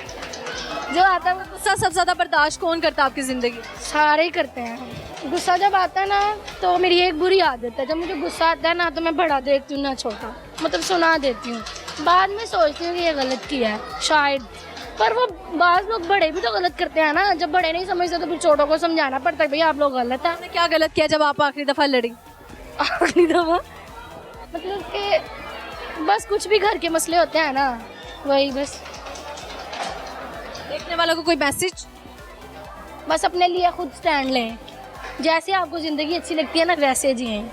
जो आता है वो गुस्सा सबसे ज़्यादा बर्दाश्त कौन करता है आपकी ज़िंदगी? सारे ही करते हैं। गुस्सा जब आता है ना तो मेरी एक बुरी आदत है, जब मुझे गुस्सा आता है ना तो मैं बड़ा देखती हूँ ना छोटा, मतलब सुना देती हूँ। बाद में सोचती हूँ कि ये गलत किया है शायद, पर वो बाज़ लोग बड़े भी तो गलत करते हैं ना, जब बड़े नहीं समझते तो फिर छोटों को समझाना पड़ता है भैया आप लोग गलत है। आपने क्या गलत किया जब आप आखिरी दफ़ा लड़ी? आखिरी दफ़ा मतलब कि बस कुछ भी घर के मसले होते हैं ना, वही बस। देखने वालों को कोई मैसेज? बस अपने लिए खुद स्टैंड लें, जैसे आपको ज़िंदगी अच्छी लगती है ना वैसे जिएं,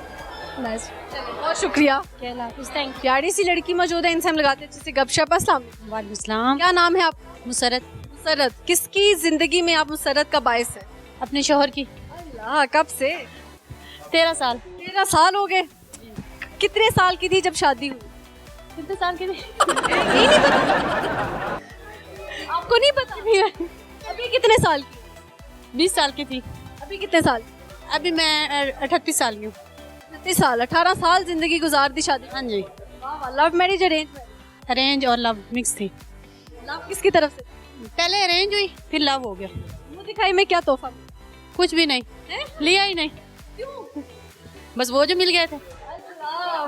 बस। बहुत शुक्रिया। Thank you. प्यारी सी लड़की मौजूद है, इनसे हम लगाते हैं जिससे गपशप। अस्सलाम वालेकुम। क्या नाम है आप? मुसरत। मुसरत, किसकी जिंदगी में आप मुसरत का बायस है? अपने शोहर की। अल्लाह, कब से? 13 साल। 13 साल हो गए। कितने साल की थी जब शादी हुई? कितने साल की थी? यही नहीं पता आपको? नहीं पता? अभी कितने साल की? 20 साल की थी। अभी कितने साल? अभी मैं 38 साल की हूँ। 38 साल, 18 साल जिंदगी गुजार दी शादी। हाँ जी। वाह, लव मैरिज अरेंज? अरेंज और लव मिक्स थी। लव किसकी तरफ से? पहले अरेंज हुई फिर लव हो गया। मुँह दिखाई में क्या तोहफा? कुछ भी नहीं लिया ही नहीं। क्यों? बस वो जो मिल गए थे।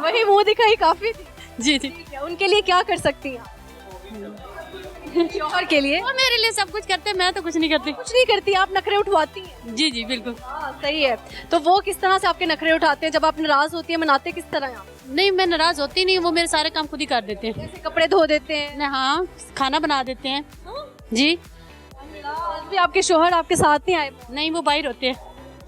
वही मुँह दिखाई काफी थी। जी जी। उनके लिए क्या कर सकती हैं? शौहर के लिए? वो मेरे लिए सब कुछ करते हैं, मैं तो कुछ नहीं करती। कुछ नहीं करती, आप नखरे उठवाती हैं? जी जी बिल्कुल। सही है। तो वो किस तरह से आपके नखरे उठाते हैं? जब आप नाराज होती है मनाते किस तरह हैं आप? नहीं, मैं नाराज होती नहीं, वो मेरे सारे काम खुद ही कर देते हैं। जैसे कपड़े धो देते हैं? हाँ, खाना बना देते हैं। जी। आज भी आपके शौहर आपके साथ नहीं आए? नहीं, वो बाहर होते हैं,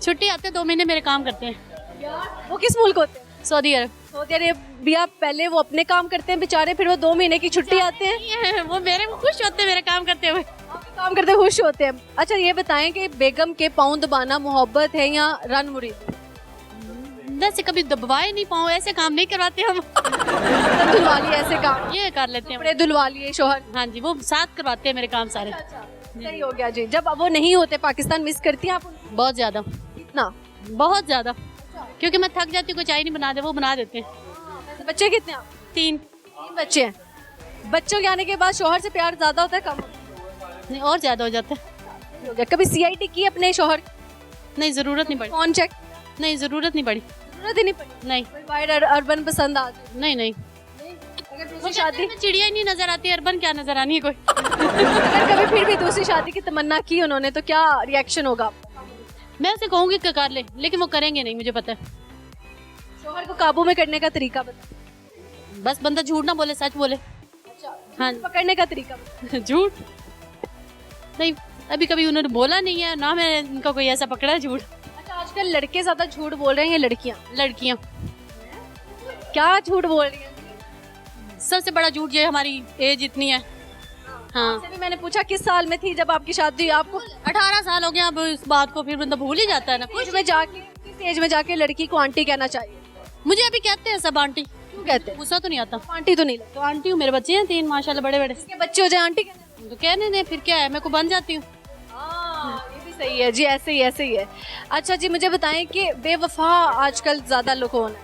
छुट्टी आते हैं, 2 महीने मेरे काम करते हैं। वो किस मुल्क होते हैं? Saudi Arab. Saudi Arabia. पहले वो अपने काम करते हैं बेचारे, फिर वो 2 महीने की छुट्टी आते हैं। वो मेरे खुश होते हैं मेरे काम करते हुए। काम करते खुश होते हैं। अच्छा ये बताएं कि बेगम के पाँव दबाना मोहब्बत है या रन मुरीद? वैसे कभी दबवाए नहीं पाऊँ, ऐसे काम नहीं करवाते हम। धुलवा लिए ऐसे काम? ये कर लेते हैं। कपड़े धुलवा लिए शौहर? हाँ जी, वो साथ करवाते हैं मेरे काम सारे। सही हो गया जी। जब वो नहीं होते पाकिस्तान मिस करती हैं आप? बहुत ज्यादा। कितना? बहुत ज्यादा, क्योंकि मैं थक जाती हूँ, कोई चाय नहीं बना दे वो बना देते हैं। बच्चे कितने आप? 3 बच्चे हैं। बच्चों के आने के बाद शौहर से प्यार ज्यादा होता है कम? नहीं, और ज्यादा हो जाता है। हो गया। कभी CID की अपने शौहर? नहीं, जरूरत नहीं पड़ी। Phone check? नहीं, जरूरत नहीं पड़ी। जरूरत ही नहीं पड़ी? नहीं। वाइड अर्बन पसंद आती? नहीं नहीं। अगर दूसरी शादी में चिड़िया ही नहीं नजर आती, अर्बन क्या नजर आनी है कोई। अगर कभी फिर भी दूसरी शादी की तमन्ना की उन्होंने तो क्या रिएक्शन होगा? मैं उसे कहूँगी कि कर ले, लेकिन वो करेंगे नहीं, मुझे पता है। शौहर को काबू में करने का तरीका बता। बस बंदा झूठ ना बोले, सच बोले। अच्छा, हाँ। पकड़ने का तरीका बता। झूठ नहीं, अभी कभी उन्होंने बोला नहीं है ना, मैं इनका कोई ऐसा पकड़ा है झूठ। अच्छा, आजकल लड़के ज्यादा झूठ बोल रहे हैं या लड़कियां? लड़कियां। क्या झूठ बोल रही हैं? सबसे बड़ा झूठ ये हमारी एज इतनी है। हाँ। भी मैंने पूछा किस साल में थी जब आपकी शादी हुई? आपको 18 साल हो गया। अब इस बात को फिर बंदा भूल ही जाता है ना। किस एज में जाके लड़की को आंटी कहना चाहिए? मुझे अभी कहते हैं सब आंटी। क्यों कहते हैं? गुस्सा तो नहीं आता। आंटी तो नहीं लगता। तो आंटी हूँ, मेरे बच्चे हैं 3 माशाल्लाह बड़े बड़े। इसके बच्चे हो जाए आंटी कहते तो कहने दे, फिर क्या है, मैं को बन जाती हूँ। ये भी सही है जी, ऐसे ही है। अच्छा जी, मुझे बताएं कि बेवफा आजकल ज्यादा लोग कौन है?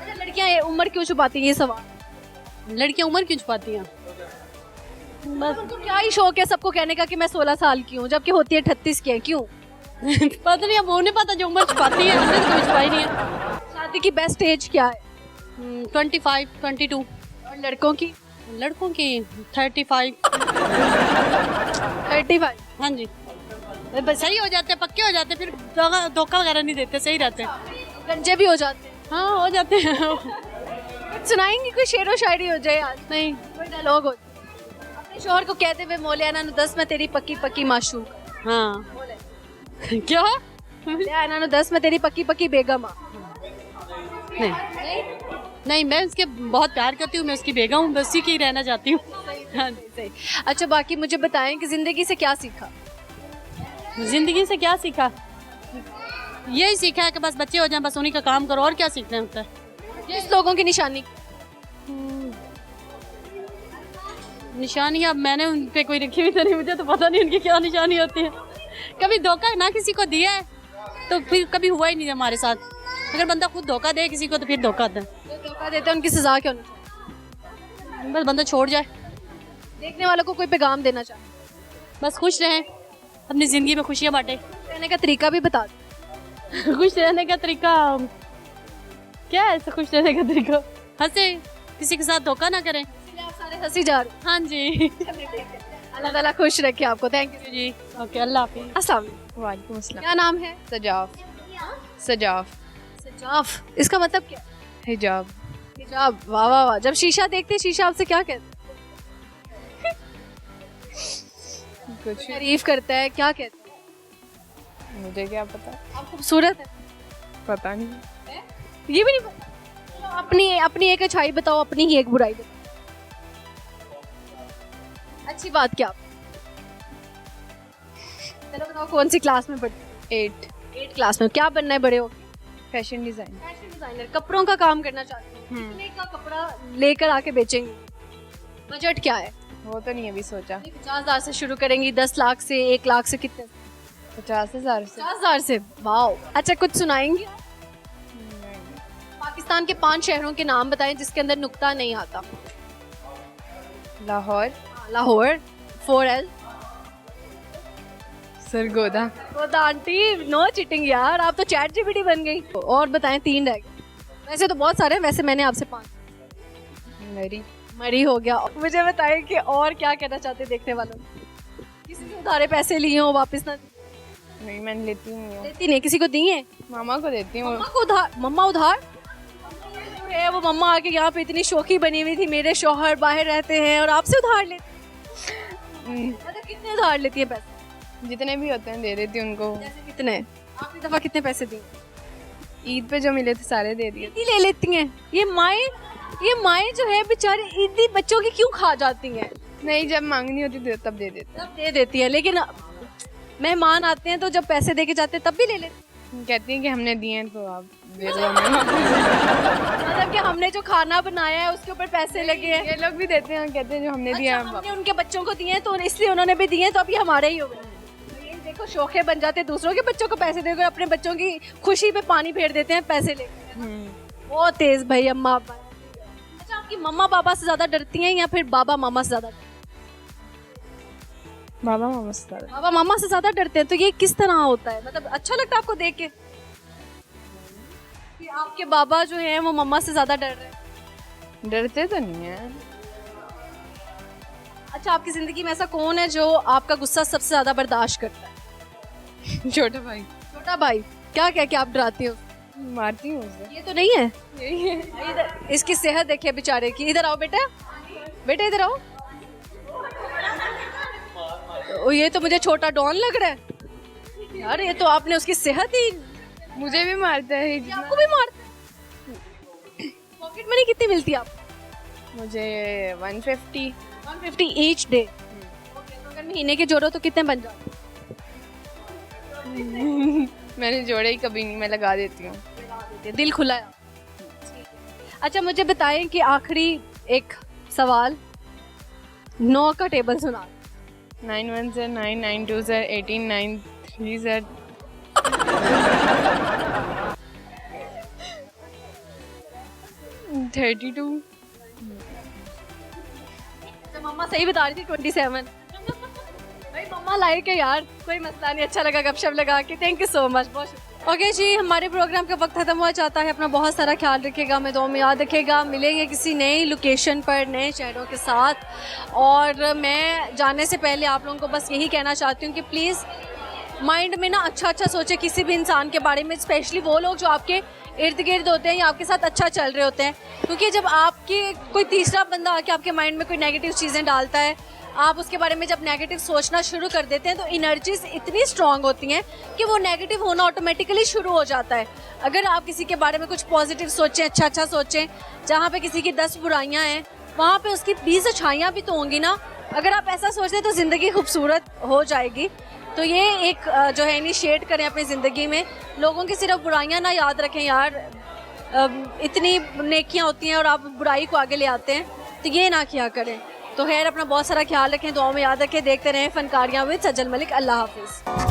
अच्छा, लड़कियां ये उम्र क्यों छुपाती हैं, ये सवाल। लड़कियाँ उम्र क्यों छुपाती हैं? बस उनको क्या ही शौक है सबको कहने का कि मैं 16 साल की हूँ, जबकि होती है 38 की है, क्यों? पता नहीं, अब वो नहीं पता जो उम्र छुपाती है, हमने तो कोई छुपाई नहीं है। शादी की बेस्ट एज क्या है? 25, 22। और लड़कों की? लड़कों की 35। 35। हाँ जी, बस सही हो जाते हैं, पक्के हो जाते हैं, फिर धोखा वगैरह नहीं देते, सही रहते हैं। गंजे भी हो जाते हैं? हाँ, हो जाते हैं। कुछ सुनाएंगी, कोई शेरो शायरी हो जाए आज? नहीं, कोई डायलॉग हो? अपने शोहर को कहते हुए मौलाना नु 10 में तेरी पक्की पक्की माशूक। हाँ। क्या? मौलाना नु 10 में तेरी पक्की पक्की बेगम। नहीं नहीं, मैं उसके बहुत प्यार करती हूँ, मैं उसकी बेगम हूँ, बस उसी की रहना चाहती हूँ। हाँ सही। अच्छा, बाकी मुझे बताएं कि जिंदगी से क्या सीखा? जिंदगी से क्या सीखा? यही सीखा है कि बस बच्चे हो जाएं, बस उन्हीं का काम करो, और क्या सीखना होता है। किस लोगों की निशानी? निशानी अब मैंने उन पे कोई रखी हुई तो नहीं, मुझे तो पता नहीं उनकी क्या निशानी होती है। कभी धोखा ना किसी को दिया है तो फिर कभी हुआ ही नहीं हमारे साथ। अगर बंदा खुद धोखा दे किसी को तो फिर धोखा दे। जो धोखा देते हैं उनकी सजा क्या होनी चाहिए? बस बंदा छोड़ जाए। देखने वालों को कोई पैगाम देना चाहिए? बस खुश रहें, अपनी ज़िंदगी में खुशियाँ बांटें। रहने का तरीका भी बता दो। खुश रहने का तरीका क्या है? ऐसा खुश रहने का तरीका हंसे, किसी के साथ धोखा ना करें। इसलिए आप सारे हंसी जा रहे हाँ जी। अल्लाह ताला खुश रखे आपको। थैंक यू जी, ओके, अल्लाह हाफिज़। अस्सलाम वालेकुम। वालेकुम अस्सलाम। क्या नाम है? सजाफ। सजाफ। सजाफ, इसका मतलब क्या? हिजाब। हिजाब। वाह वाह वाह। जब शीशा देखते हैं, शीशा आपसे क्या कहता कुछ है? तारीफ करता है, क्या कहता है? मुझे क्या पता, आप खूबसूरत है? पता नहीं। ये भी नहीं पता? चलो, अपनी एक अच्छाई बताओ, अपनी ही एक बुराई बताओ। अच्छी बात क्या? चलो बताओ, कौन सी क्लास में पढ़ते? 8 क्लास में। क्या बनना है बड़े हो? Fashion design. Fashion designer. कपड़ों का काम करना चाहते हैं? कितने का कपड़ा लेकर आके बेचेंगे? बजट क्या है? वो तो नहीं अभी सोचा। 50,000 से शुरू करेंगी, 10 लाख से, 1 लाख से, कितने? 50,000 से। 50,000 से। वाओ। अच्छा, कुछ सुनाएंगे? पाकिस्तान के 5 शहरों के नाम बताएं जिसके अंदर नुक्ता नहीं आता। लाहौर। लाहौर। 4L। सरगोदा। गोदा। आंटी नो चीटिंग यार, आप तो चैट जीपीटी बन गई। और बताएं, 3 रह गए। वैसे तो बहुत सारे हैं, वैसे मैंने आपसे 5। मरी हो गया। मुझे बताएं कि और क्या कहना चाहते हैं देखने वालों को? किसी से उधारे पैसे लिए हो, वापस ना? नहीं, मैंने लेती नहीं हूँ। देती नहीं, किसी को दिए? मामा को देती हूँ। मम्मा को उधार? मम्मा उधार है? वो मम्मा आके यहाँ पे इतनी शौकी बनी हुई थी, मेरे शौहर बाहर रहते हैं और आपसे उधार लेती? मतलब कितने उधार लेती है पैसे? जितने भी होते हैं दे देती हूँ उनको। जैसे कितने? आखिरी दफा कितने पैसे दिए? ईद पे जो मिले थे सारे दे दिए। ईदी ले लेती हैं ये माएँ जो है बेचारी, ईदी बच्चों की क्यों खा जाती हैं? नहीं, जब मांगनी होती थी तब दे देते। तब दे देती है, लेकिन मेहमान आते हैं तो जब पैसे दे के जाते हैं तब भी ले लेते कहती हैं कि हमने दिए हैं तो आप दे दो हमें। मतलब कि हमने जो खाना बनाया है उसके ऊपर पैसे लगे हैं। ये लोग भी देते हैं, कहते हैं जो हमने दिया अच्छा, है। हमने उनके बच्चों को दिए हैं तो इसलिए उन्होंने भी दिए हैं, तो अब ये हमारे ही हो गए। ये देखो, शौखे बन जाते हैं, दूसरों के बच्चों को पैसे देकर अपने बच्चों की खुशी पे पानी फेर देते हैं पैसे लेकर। बहुत तेज भाई अम्मा पापा। अच्छा, आपकी मम्मा पापा से ज्यादा डरती हैं या फिर बाबा मामा से ज्यादा? बाबा मामा से ज्यादा। बाबा मामा से ज्यादा डरते हैं। तो ये किस तरह होता है? मतलब अच्छा लगता है आपको देख के कि आपके बाबा जो हैं वो मम्मा से ज्यादा डर रहे हैं? डरते तो नहीं है। अच्छा, आपकी जिंदगी में ऐसा कौन है जो आपका गुस्सा सबसे ज्यादा बर्दाश्त करता है? छोटा भाई। छोटा भाई। क्या कह के आप डराती हो? मारती हूँ उसे। ये तो नहीं है। यही है। इधर इसकी सेहत देखिए बेचारे की। इधर आओ बेटा, बेटा इधर आओ। ओ, ये तो मुझे छोटा डॉन लग रहा है यार। ये तो आपने उसकी सेहत ही। मुझे भी मारता है। ये आपको भी मारता है? पॉकेट मनी कितनी मिलती है आपको? मुझे 150 ईच डे। तो अगर महीने के जोड़ो तो कितने बन जाते? मैंने जोड़े ही कभी नहीं, मैं लगा देती हूँ। बोलती है, दिल खुला है। अच्छा मुझे बताएं कि आखिरी एक सवाल, 9 का टेबल सुना। 9 1 9 9 2 18 9 3 32। तो मम्मा सही बता रही थी 27। भाई मम्मा लाइक है यार, कोई मसला नहीं, अच्छा लगा गपशप लगा के। थैंक यू सो मच, बहुत शुक्रिया। ओके जी, हमारे प्रोग्राम का वक्त खत्म हुआ चाहता है। अपना बहुत सारा ख्याल रखिएगा, मैं दुआ में याद रखिएगा। मिलेंगे किसी नई लोकेशन पर नए शहरों के साथ। और मैं जाने से पहले आप लोगों को बस यही कहना चाहती हूँ कि प्लीज़ माइंड में ना अच्छा सोचे किसी भी इंसान के बारे में, स्पेशली वो लोग जो आपके इर्द गिर्द होते हैं या आपके साथ अच्छा चल रहे होते हैं। क्योंकि जब आपके कोई तीसरा बंदा आके आपके माइंड में कोई नेगेटिव चीज़ें डालता है, आप उसके बारे में जब नेगेटिव सोचना शुरू कर देते हैं, तो एनर्जीज इतनी स्ट्रांग होती हैं कि वो नेगेटिव होना ऑटोमेटिकली शुरू हो जाता है। अगर आप किसी के बारे में कुछ पॉजिटिव सोचें, अच्छा सोचें, जहाँ पे किसी की 10 बुराइयाँ हैं वहाँ पे उसकी 20 अच्छाइयाँ भी तो होंगी ना। अगर आप ऐसा सोचते हैं तो ज़िंदगी खूबसूरत हो जाएगी। तो ये एक जो है इनिशिएट करें अपनी ज़िंदगी में, लोगों की सिर्फ बुराइयाँ ना याद रखें यार, इतनी नेकियां होती हैं और आप बुराई को आगे ले आते हैं, तो ये ना किया करें। तो खैर अपना बहुत सारा ख्याल रखें, दुआ में याद रखें। देखते रहें फनकारियाँ विद सजल मलिक। अल्लाह हाफिज़।